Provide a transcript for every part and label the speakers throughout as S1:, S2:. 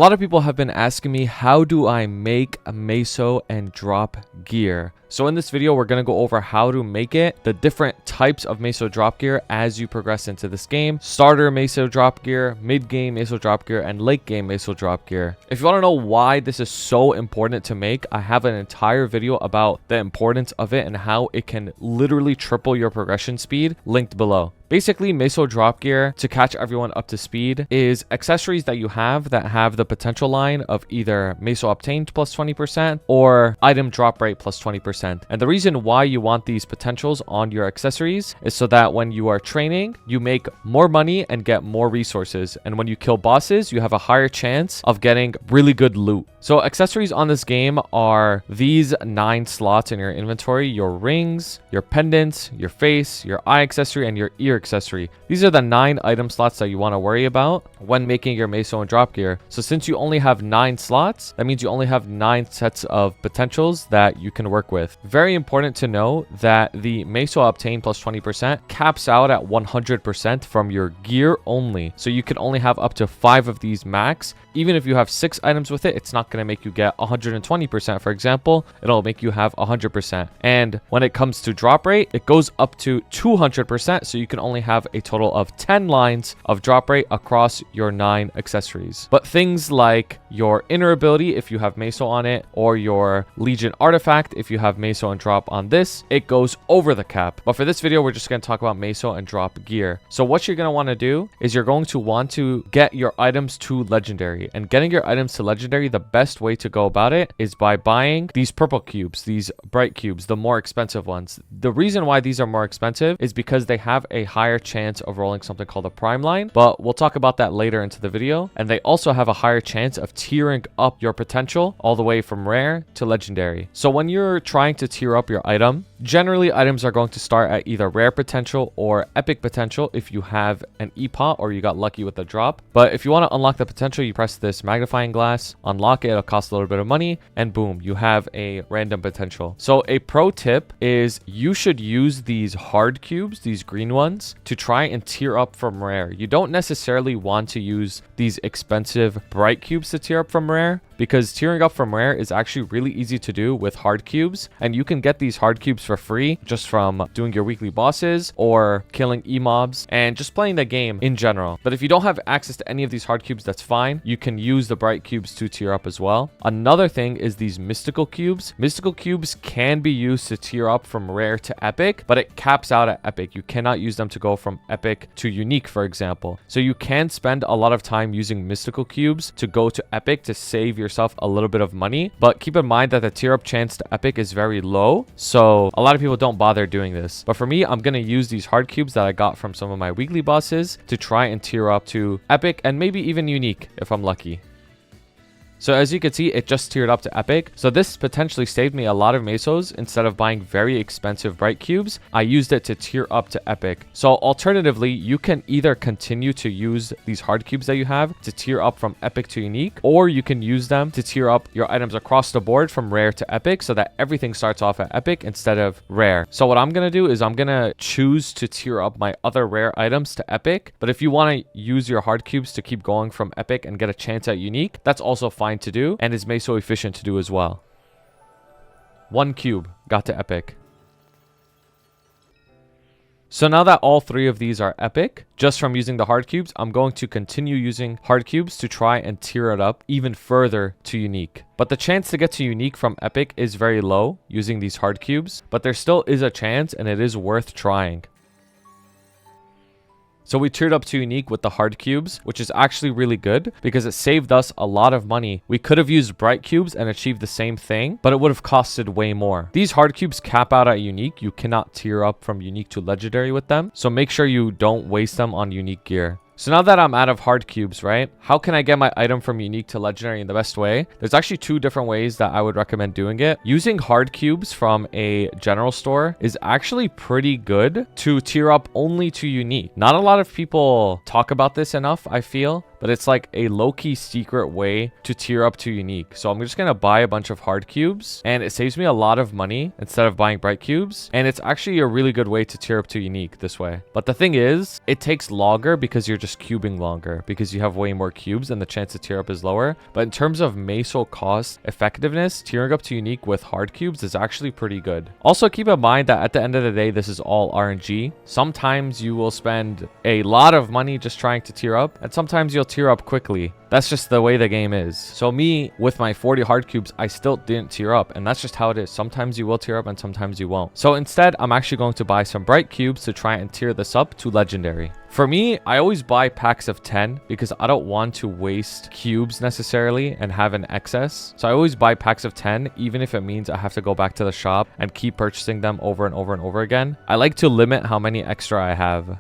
S1: A lot of people have been asking me, how do I make a Meso and drop gear? So in this video, we're going to go over how to make it, the different types of Meso drop gear as you progress into this game, starter Meso drop gear, mid-game Meso drop gear, and late-game Meso drop gear. If you want to know why this is so important to make, I have an entire video about the importance of it and how it can literally triple your progression speed linked below. Basically, Meso drop gear, to catch everyone up to speed, is accessories that you have that have the potential line of either Meso obtained plus 20% or item drop rate plus 20%. And the reason why you want these potentials on your accessories is so that when you are training, you make more money and get more resources. And when you kill bosses, you have a higher chance of getting really good loot. So accessories on this game are these 9 slots in your inventory: your rings, your pendants, your face, your eye accessory, and your ear accessory. These are the 9 item slots that you want to worry about when making your Meso and drop gear. So since you only have 9 slots, that means you only have 9 sets of potentials that you can work with. Very important to know that the Meso obtain plus 20% caps out at 100% from your gear only. So you can only have up to 5 of these max. Even if you have 6 items with it, it's not going to make you get 120%, for example. It'll make you have 100%. And when it comes to drop rate, it goes up to 200%. So you can only have a total of 10 lines of drop rate across your 9 accessories. But things like your inner ability, if you have Meso on it, or your Legion artifact, if you have Meso and drop on this, it goes over the cap. But for this video, we're just going to talk about Meso and drop gear. So what you're going to want to do is you're going to want to get your items to legendary. And getting your items to legendary, the best way to go about it is by buying these purple cubes, these bright cubes, the more expensive ones. The reason why these are more expensive is because they have a higher chance of rolling something called a prime line, but we'll talk about that later into the video. And they also have a higher chance of tiering up your potential all the way from rare to legendary. So when you're trying to tier up your item, generally items are going to start at either rare potential or epic potential if you have an epot or you got lucky with the drop. But if you want to unlock the potential, you press this magnifying glass, unlock it, it'll cost a little bit of money, and boom, you have a random potential. So a pro tip is you should use these hard cubes, these green ones, to try and tier up from rare. You don't necessarily want to use these expensive bright cubes to tier up from rare, because tiering up from rare is actually really easy to do with hard cubes, and you can get these hard cubes for free just from doing your weekly bosses or killing e-mobs and just playing the game in general. But if you don't have access to any of these hard cubes, that's fine. You can use the bright cubes to tier up as well. Another thing is these mystical cubes. Mystical cubes can be used to tier up from rare to epic, but it caps out at epic. You cannot use them to go from epic to unique, for example. So you can spend a lot of time using mystical cubes to go to epic to save yourself a little bit of money, but keep in mind that the tier up chance to epic is very low, so a lot of people don't bother doing this. But for me, I'm going to use these hard cubes that I got from some of my weekly bosses to try and tier up to epic and maybe even unique if I'm lucky. So as you can see, it just tiered up to epic. So this potentially saved me a lot of Mesos. Instead of buying very expensive bright cubes, I used it to tier up to epic. So alternatively, you can either continue to use these hard cubes that you have to tier up from epic to unique, or you can use them to tier up your items across the board from rare to epic so that everything starts off at epic instead of rare. So what I'm going to do is I'm going to choose to tier up my other rare items to epic. But if you want to use your hard cubes to keep going from epic and get a chance at unique, that's also fine to do and is Meso efficient to do as well. 1 cube got to epic. So now that all 3 of these are epic, just from using the hard cubes, I'm going to continue using hard cubes to try and tier it up even further to unique. But the chance to get to unique from epic is very low using these hard cubes, but there still is a chance and it is worth trying. So we tiered up to unique with the hard cubes, which is actually really good because it saved us a lot of money. We could have used bright cubes and achieved the same thing, but it would have costed way more. These hard cubes cap out at unique. You cannot tier up from unique to legendary with them. So make sure you don't waste them on unique gear. So now that I'm out of hard cubes, right? How can I get my item from unique to legendary in the best way? There's actually 2 different ways that I would recommend doing it. Using hard cubes from a general store is actually pretty good to tier up only to unique. Not a lot of people talk about this enough, I feel. but it's like a low-key secret way to tier up to unique. So I'm just gonna buy a bunch of hard cubes, and it saves me a lot of money instead of buying bright cubes, and it's actually a really good way to tier up to unique this way. But the thing is, it takes longer because you're just just cubing longer because you have way more cubes and the chance to tier up is lower. But in terms of Meso cost effectiveness, tiering up to unique with hard cubes is actually pretty good. Also keep in mind that at the end of the day, this is all RNG. Sometimes you will spend a lot of money just trying to tier up, and sometimes you'll tier up quickly. That's just the way the game is. So me, with my 40 hard cubes, I still didn't tier up, and that's just how it is. Sometimes you will tier up and sometimes you won't. So instead, I'm actually going to buy some bright cubes to try and tier this up to legendary. For me, I always buy packs of 10 because I don't want to waste cubes necessarily and have an excess. So I always buy packs of 10, even if it means I have to go back to the shop and keep purchasing them over and over and over again. I like to limit how many extra I have.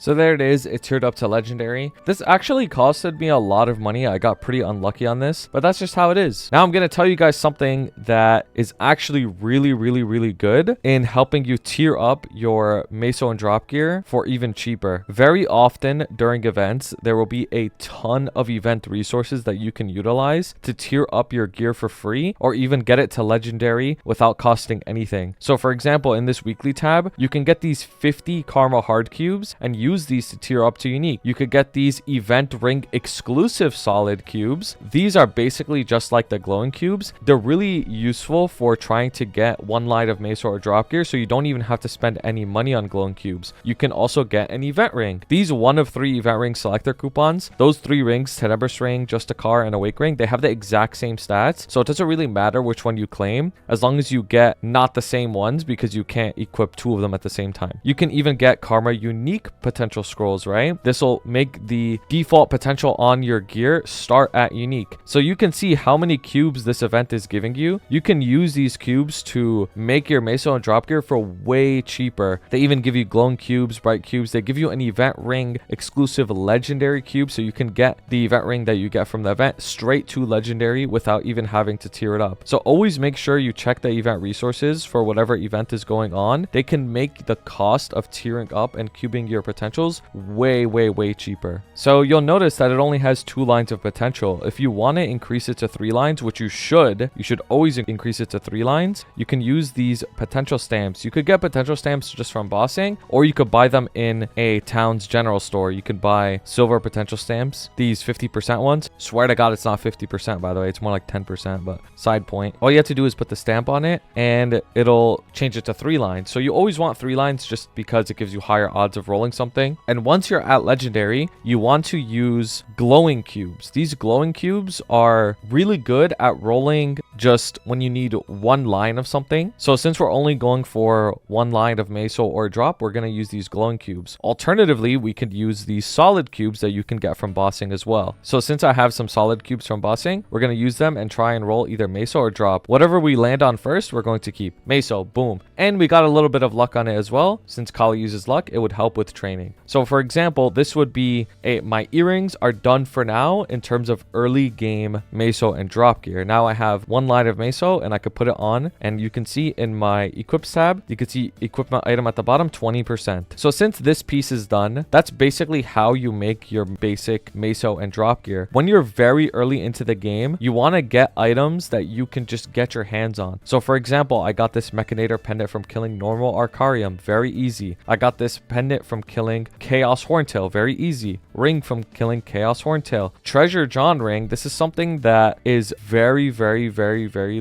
S1: So there it is, it tiered up to legendary. This actually costed me a lot of money. I got pretty unlucky on this, but that's just how it is. Now I'm going to tell you guys something that is actually really good in helping you tier up your Meso and drop gear for even cheaper. Very often during events, there will be a ton of event resources that you can utilize to tier up your gear for free or even get it to legendary without costing anything. So for example, in this weekly tab, you can get these 50 karma hard cubes and use these to tier up to unique. You could get these event ring exclusive solid cubes. These are basically just like the glowing cubes. They're really useful for trying to get one light of Meso or drop gear, so you don't even have to spend any money on glowing cubes. You can also get an event ring. These 1 of 3 event ring selector coupons, those 3 rings, Tenebris ring, Just a Car, and Awake ring, they have the exact same stats, so it doesn't really matter which one you claim as long as you get not the same ones, because you can't equip 2 of them at the same time. You can even get karma unique potential scrolls, right? This will make the default potential on your gear start at unique. So you can see how many cubes this event is giving you. You can use these cubes to make your Meso and drop gear for way cheaper. They even give you glowing cubes, bright cubes. They give you an event ring exclusive legendary cube, so you can get the event ring that you get from the event straight to legendary without even having to tier it up. So always make sure you check the event resources for whatever event is going on. They can make the cost of tiering up and cubing your potentials way cheaper. So you'll notice that it only has 2 lines of potential. If you want to increase it to 3 lines, which you should always increase it to 3 lines. You can use these potential stamps. You could get potential stamps just from bossing, or you could buy them in a town's general store. You could buy silver potential stamps, these 50% ones. Swear to God, it's not 50%, by the way. It's more like 10%, but side point. All you have to do is put the stamp on it and it'll change it to 3 lines. So you always want 3 lines just because it gives you higher odds of rolling something. And once you're at legendary, you want to use glowing cubes. These glowing cubes are really good at rolling just when you need 1 line of something. So since we're only going for 1 line of Meso or drop, we're going to use these glowing cubes. Alternatively, we could use these solid cubes that you can get from bossing as well. So since I have some solid cubes from bossing, we're going to use them and try and roll either Meso or drop. Whatever we land on first, we're going to keep. Meso, boom. And we got a little bit of luck on it as well. Since Kali uses luck, it would help with training. So for example, this would be my earrings are done for now in terms of early game Meso and drop gear. Now I have 1 line of Meso and I could put it on, and you can see in my equips tab, you can see equipment item at the bottom, 20%. So since this piece is done, that's basically how you make your basic Meso and drop gear. When you're very early into the game, you want to get items that you can just get your hands on. So for example, I got this Mechanator pendant from killing normal Arcarium, very easy. I got this pendant from killing Chaos Horntail, very easy. Ring from killing Chaos Horntail. Treasure John ring, this is something that is very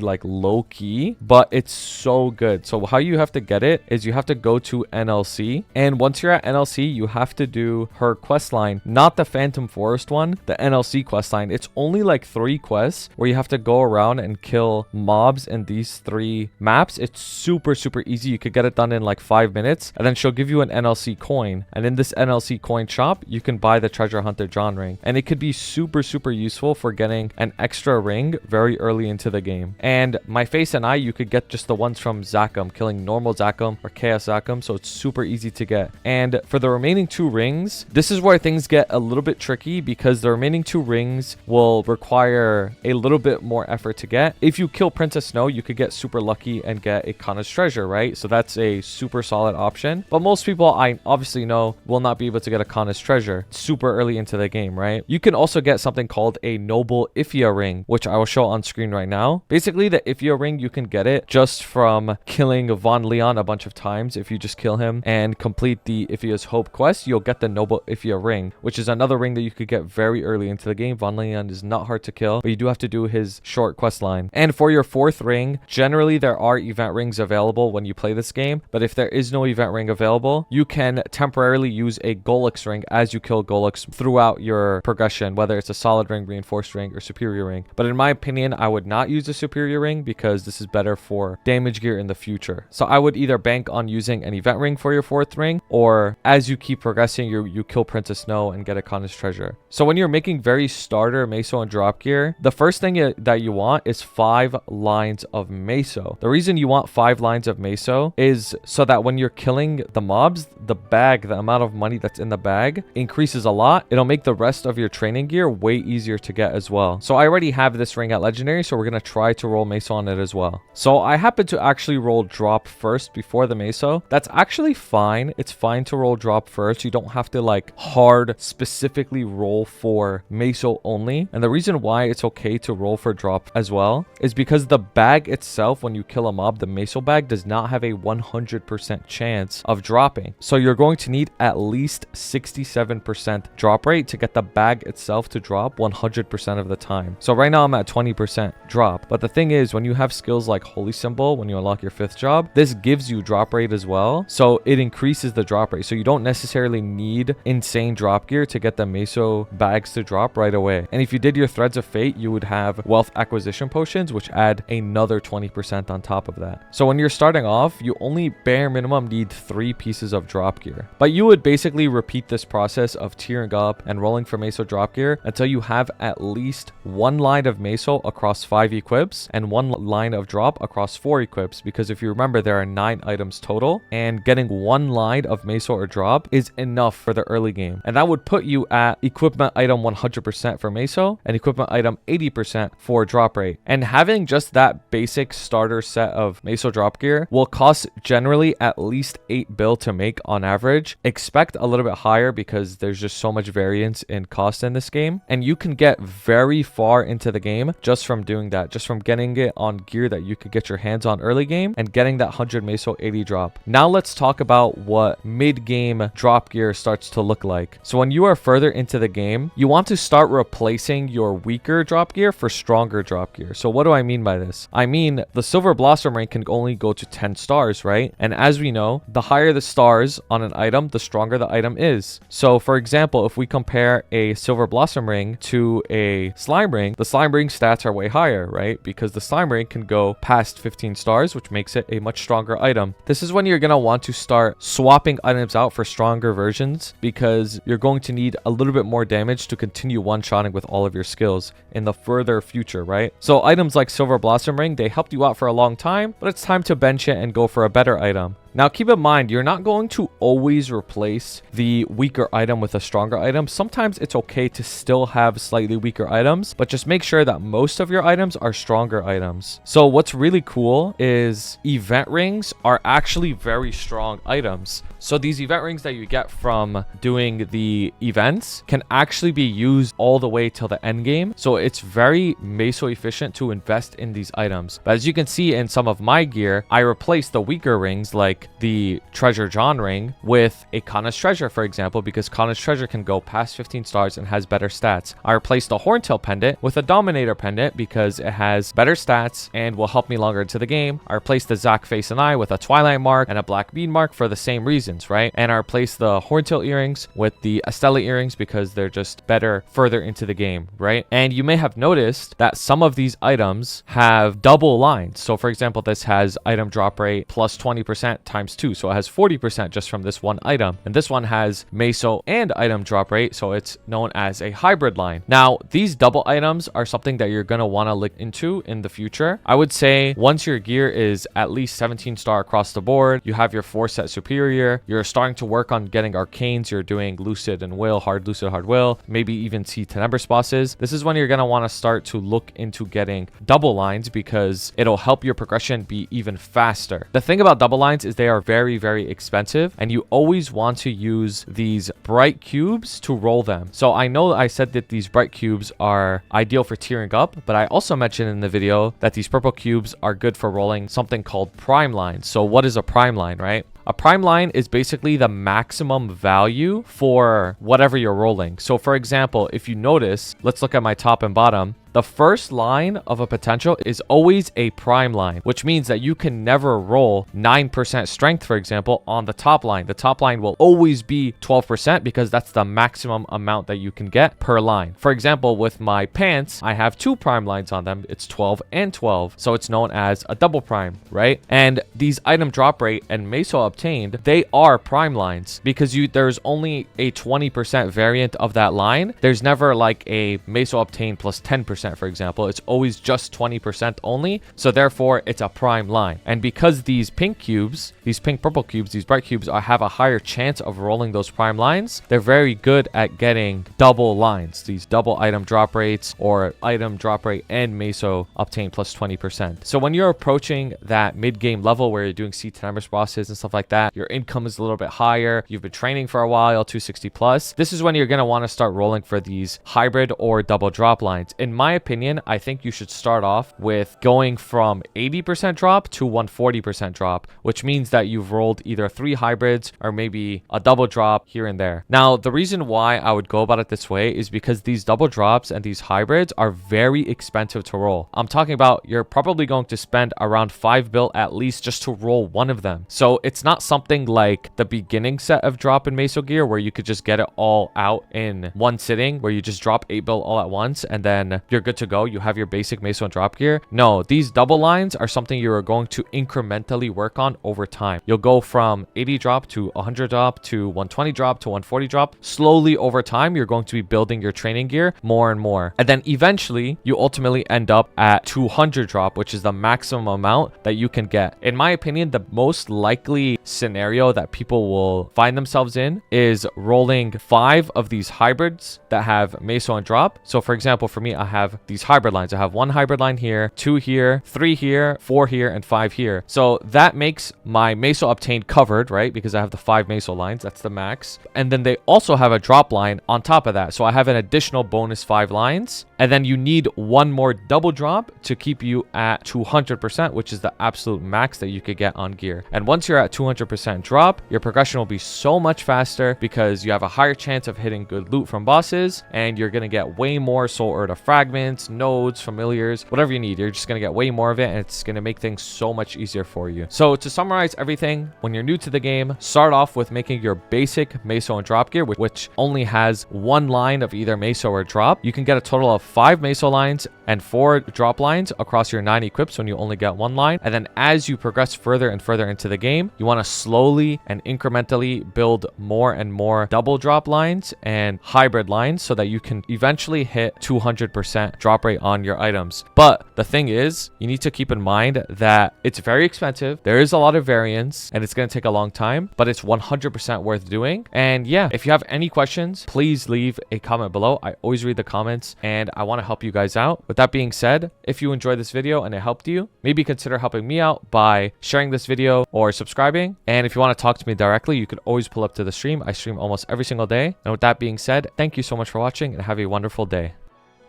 S1: like low key, but it's so good. So how you have to get it is you have to go to NLC, and once you're at NLC, you have to do her quest line, not the Phantom Forest one, the NLC quest line. It's only like 3 quests where you have to go around and kill mobs in these 3 maps. It's super easy. You could get it done in like 5 minutes, and then she'll give you an NLC coin, and in this NLC coin shop, you can buy the Treasure Hunter John ring, and it could be super useful for getting an extra ring very early into the game. And my face and eye, you could get just the ones from Zakum, killing normal Zakum or Chaos Zakum, so it's super easy to get. And for the remaining 2 rings, this is where things get a little bit tricky, because the remaining 2 rings will require a little bit more effort to get. If you kill Princess Snow, you could get super lucky and get a Kana's treasure, right? So that's a super solid option. But most people, I obviously know, now will not be able to get a Kana's treasure super early into the game, right? You can also get something called a Noble Ifia ring, which I will show on screen right now. Basically, the Ifia ring, you can get it just from killing Von Leon a bunch of times. If you just kill him and complete the Ifia's Hope quest, you'll get the Noble Ifia ring, which is another ring that you could get very early into the game. Von Leon is not hard to kill, but you do have to do his short quest line. And for your fourth ring, generally there are event rings available when you play this game, but if there is no event ring available, you can temporarily use a Golux ring as you kill Golux throughout your progression, whether it's a solid ring, reinforced ring, or superior ring. But in my opinion, I would not use a superior ring because this is better for damage gear in the future. So I would either bank on using an event ring for your fourth ring, or as you keep progressing, you kill Princess Snow and get a Kana's treasure. So when you're making very starter Meso and drop gear, the first thing that you want is 5 lines of Meso. The reason you want 5 lines of Meso is so that when you're killing the mobs, the amount of money that's in the bag increases a lot. It'll make the rest of your training gear way easier to get as well. So I already have this ring at legendary, so we're going to try to roll Meso on it as well. So I happen to actually roll drop first before the Meso. That's actually fine. It's fine to roll drop first. You don't have to like hard specifically roll for Meso only. And the reason why it's okay to roll for drop as well is because the bag itself, when you kill a mob, the Meso bag does not have a 100% chance of dropping. So you're going to need at least 67% drop rate to get the bag itself to drop 100% of the time. So right now I'm at 20% drop. But the thing is, when you have skills like Holy Symbol, when you unlock your 5th job, this gives you drop rate as well. So it increases the drop rate. So you don't necessarily need insane drop gear to get the Meso bags to drop right away. And if you did your Threads of Fate, you would have wealth acquisition potions, which add another 20% on top of that. So when you're starting off, you only bare minimum need 3 pieces of drop gear. But you would basically repeat this process of tiering up and rolling for Meso drop gear until you have at least 1 line of Meso across 5 equips and 1 line of drop across 4 equips. Because if you remember, there are 9 items total, and getting 1 line of Meso or drop is enough for the early game. And that would put you at equipment item 100% for Meso and equipment item 80% for drop rate. And having just that basic starter set of Meso drop gear will cost generally at least 8 bill to make on average. Expect a little bit higher because there's just so much variance in cost in this game. And you can get very far into the game just from doing that, just from getting it on gear that you could get your hands on early game and getting that 100 Meso 80 drop. Now let's talk about what mid-game drop gear starts to look like. So when you are further into the game, you want to start replacing your weaker drop gear for stronger drop gear. So what do I mean by this? I mean, the Silver Blossom ring can only go to 10 stars, right? And as we know, the higher the stars on an item, the stronger the item is. So for example, if we compare a Silver Blossom ring to a slime ring, the slime ring stats are way higher, right? Because the slime ring can go past 15 stars, which makes it a much stronger item. This is when you're going to want to start swapping items out for stronger versions, because you're going to need a little bit more damage to continue one-shotting with all of your skills in the further future, right? So items like Silver Blossom ring, they helped you out for a long time, but it's time to bench it and go for a better item. Now, keep in mind, you're not going to always replace the weaker item with a stronger item. Sometimes it's okay to still have slightly weaker items, but just make sure that most of your items are stronger items. So what's really cool is event rings are actually very strong items. So these event rings that you get from doing the events can actually be used all the way till the end game. So it's very Meso efficient to invest in these items. But as you can see in some of my gear, I replaced the weaker rings like the Treasure John ring with a Kana's treasure, for example, because Kana's treasure can go past 15 stars and has better stats. I replaced the Horntail pendant with a Dominator pendant because it has better stats and will help me longer into the game. I replaced the Zac face and eye with a Twilight mark and a Black bead mark for the same reasons, right? And I replaced the Horntail earrings with the Estella earrings because they're just better further into the game, right? And you may have noticed that some of these items have double lines. So for example, this has item drop rate plus 20% times 2, so it has 40% just from this one item. And this one has Meso and item drop rate, so it's known as a hybrid line. Now, these double items are something that you're going to want to look into in the future. I would say once your gear is at least 17 star across the board, you have your 4 set superior, you're starting to work on getting arcanes, you're doing lucid and will, hard lucid, hard will, maybe even see Tenebrous bosses. This is when you're going to want to start to look into getting double lines because it'll help your progression be even faster. The thing about double lines is they are very, very expensive, and you always want to use these bright cubes to roll them. So I know I said that these bright cubes are ideal for tiering up, but I also mentioned in the video that these purple cubes are good for rolling something called prime lines. So what is a prime line, right? A prime line is basically the maximum value for whatever you're rolling. So for example, if you notice, let's look at my top and bottom. The first line of a potential is always a prime line, which means that you can never roll 9% strength, for example, on the top line. The top line will always be 12% because that's the maximum amount that you can get per line. For example, with my pants, I have 2 prime lines on them. It's 12 and 12. So it's known as a double prime, right? And these item drop rate and Meso obtained, they are prime lines because there's only a 20% variant of that line. There's never like a Meso obtained plus 10%. For example, it's always just 20% only, so therefore it's a prime line. And because these pink cubes, these pink purple cubes, these bright cubes have a higher chance of rolling those prime lines, they're very good at getting double lines, these double item drop rates, or item drop rate and Meso obtain plus 20%. So when you're approaching that mid-game level where you're doing C10 Empress bosses and stuff like that, your income is a little bit higher, you've been training for a while, 260 plus, this is when you're going to want to start rolling for these hybrid or double drop lines. In my opinion, I think you should start off with going from 80% drop to 140% drop, which means that you've rolled either 3 hybrids or maybe a double drop here and there. Now, the reason why I would go about it this way is because these double drops and these hybrids are very expensive to roll. I'm talking about you're probably going to spend around 5 bill at least just to roll one of them. So it's not something like the beginning set of drop and Meso gear where you could just get it all out in one sitting, where you just drop 8 bill all at once and then you're good to go. You have your basic Meso and drop gear. No, these double lines are something you are going to incrementally work on over time. You'll go from 80 drop to 100 drop to 120 drop to 140 drop. Slowly over time, you're going to be building your training gear more and more. And then eventually, you ultimately end up at 200 drop, which is the maximum amount that you can get. In my opinion, the most likely scenario that people will find themselves in is rolling 5 of these hybrids that have Meso and drop. So for example, for me, I have these hybrid lines. I have 1 hybrid line here, 2 here, 3 here, 4 here, and 5 here. So that makes my Meso obtained covered, right? Because I have the 5 Meso lines. That's the max. And then they also have a drop line on top of that. So I have an additional bonus 5 lines. And then you need 1 more double drop to keep you at 200%, which is the absolute max that you could get on gear. And once you're at 200% drop, your progression will be so much faster because you have a higher chance of hitting good loot from bosses, and you're going to get way more soul earth fragments, nodes, familiars, whatever you need. You're just going to get way more of it, and it's going to make things so much easier for you. So to summarize everything, when you're new to the game, start off with making your basic Meso and drop gear, which only has 1 line of either Meso or drop. You can get a total of 5 Meso lines and 4 drop lines across your 9 equips when you only get 1 line. And then as you progress further and further into the game, you want to slowly and incrementally build more and more double drop lines and hybrid lines so that you can eventually hit 200% drop rate on your items. But the thing is, you need to keep in mind that it's very expensive. There is a lot of variance and it's going to take a long time, but it's 100% worth doing. And yeah, if you have any questions, please leave a comment below. I always read the comments and I want to help you guys out. With that being said, if you enjoyed this video and it helped you, maybe consider helping me out by sharing this video or subscribing. And if you want to talk to me directly, you could always pull up to the stream. I stream almost every single day. And with that being said, thank you so much for watching and have a wonderful day.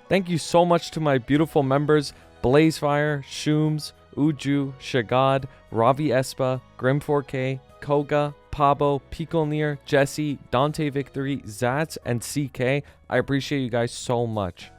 S1: Thank you so much to my beautiful members, Blazefire, Shooms, Uju, Shagad, Ravi Espa, Grim4K, Koga, Pabo, Picolneer, Jesse, Dante Victory, Zats, and CK. I appreciate you guys so much.